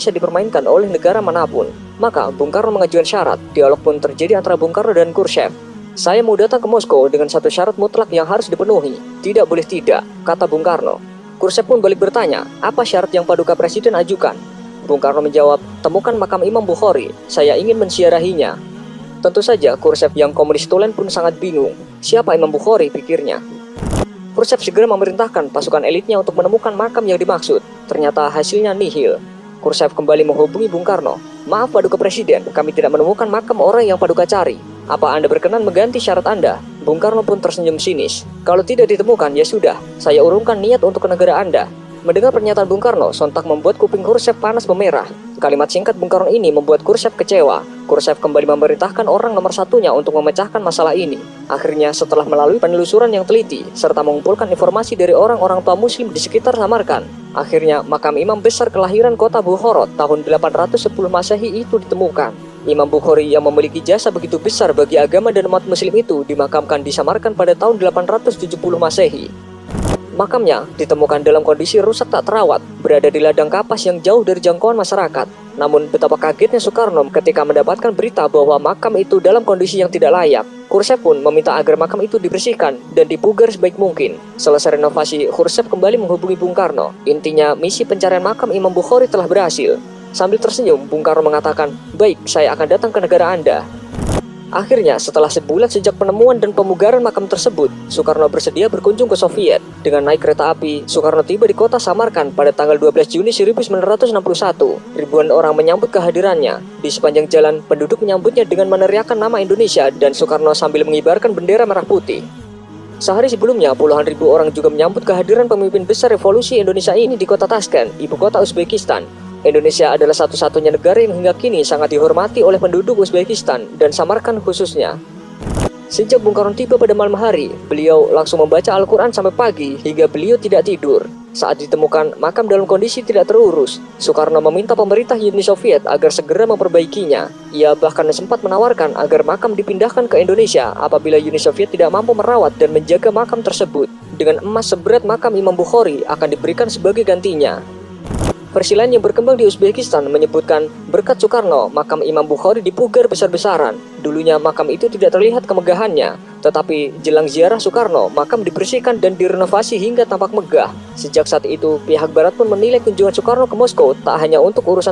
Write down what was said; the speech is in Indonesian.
bisa dipermainkan oleh negara manapun. Maka Bung Karno mengajukan syarat. Dialog pun terjadi antara Bung Karno dan Khrushchev. Saya mau datang ke Moskow dengan satu syarat mutlak yang harus dipenuhi. Tidak boleh tidak, kata Bung Karno. Khrushchev pun balik bertanya, apa syarat yang Paduka Presiden ajukan? Bung Karno menjawab, temukan makam Imam Bukhari. Saya ingin menziarahinya. Tentu saja Khrushchev yang komunis tulen pun sangat bingung. Siapa Imam Bukhari, pikirnya. Khrushchev segera memerintahkan pasukan elitnya untuk menemukan makam yang dimaksud. Ternyata hasilnya nihil. Khrushchev kembali menghubungi Bung Karno. Maaf Paduka Presiden, kami tidak menemukan makam orang yang Paduka cari. Apa Anda berkenan mengganti syarat Anda? Bung Karno pun tersenyum sinis. Kalau tidak ditemukan, ya sudah, saya urungkan niat untuk ke negara Anda. Mendengar pernyataan Bung Karno, sontak membuat kuping Khrushchev panas memerah. Kalimat singkat Bung Karno ini membuat Khrushchev kecewa. Khrushchev kembali memerintahkan orang nomor satunya untuk memecahkan masalah ini. Akhirnya, setelah melalui penelusuran yang teliti, serta mengumpulkan informasi dari orang-orang tua muslim di sekitar Samarkand, akhirnya makam imam besar kelahiran kota Bukhara tahun 810 Masehi itu ditemukan. Imam Bukhari yang memiliki jasa begitu besar bagi agama dan umat muslim itu dimakamkan di Samarkand pada tahun 870 Masehi. Makamnya ditemukan dalam kondisi rusak tak terawat, berada di ladang kapas yang jauh dari jangkauan masyarakat. Namun betapa kagetnya Soekarno ketika mendapatkan berita bahwa makam itu dalam kondisi yang tidak layak. Khrushchev pun meminta agar makam itu dibersihkan dan dipugar sebaik mungkin. Selesai renovasi, Khrushchev kembali menghubungi Bung Karno. Intinya, misi pencarian makam Imam Bukhari telah berhasil. Sambil tersenyum, Bung Karno mengatakan, baik, saya akan datang ke negara Anda. Akhirnya, setelah sebulan sejak penemuan dan pemugaran makam tersebut, Soekarno bersedia berkunjung ke Soviet. Dengan naik kereta api, Soekarno tiba di kota Samarkand pada tanggal 12 Juni 1961. Ribuan orang menyambut kehadirannya. Di sepanjang jalan, penduduk menyambutnya dengan meneriakkan nama Indonesia dan Soekarno sambil mengibarkan bendera merah putih. Sehari sebelumnya, puluhan ribu orang juga menyambut kehadiran pemimpin besar revolusi Indonesia ini di kota Tashkent, ibu kota Uzbekistan. Indonesia adalah satu-satunya negara yang hingga kini sangat dihormati oleh penduduk Uzbekistan dan Samarkand khususnya. Sejak Bung Karno tiba pada malam hari, beliau langsung membaca Al-Quran sampai pagi hingga beliau tidak tidur. Saat ditemukan makam dalam kondisi tidak terurus, Soekarno meminta pemerintah Uni Soviet agar segera memperbaikinya. Ia bahkan sempat menawarkan agar makam dipindahkan ke Indonesia apabila Uni Soviet tidak mampu merawat dan menjaga makam tersebut. Dengan emas seberat makam Imam Bukhari akan diberikan sebagai gantinya. Versi lain yang berkembang di Uzbekistan menyebutkan berkat Soekarno, makam Imam Bukhari dipugar besar-besaran. Dulunya makam itu tidak terlihat kemegahannya, tetapi jelang ziarah Soekarno, makam dibersihkan dan direnovasi hingga tampak megah. Sejak saat itu, pihak Barat pun menilai kunjungan Soekarno ke Moskow tak hanya untuk urusan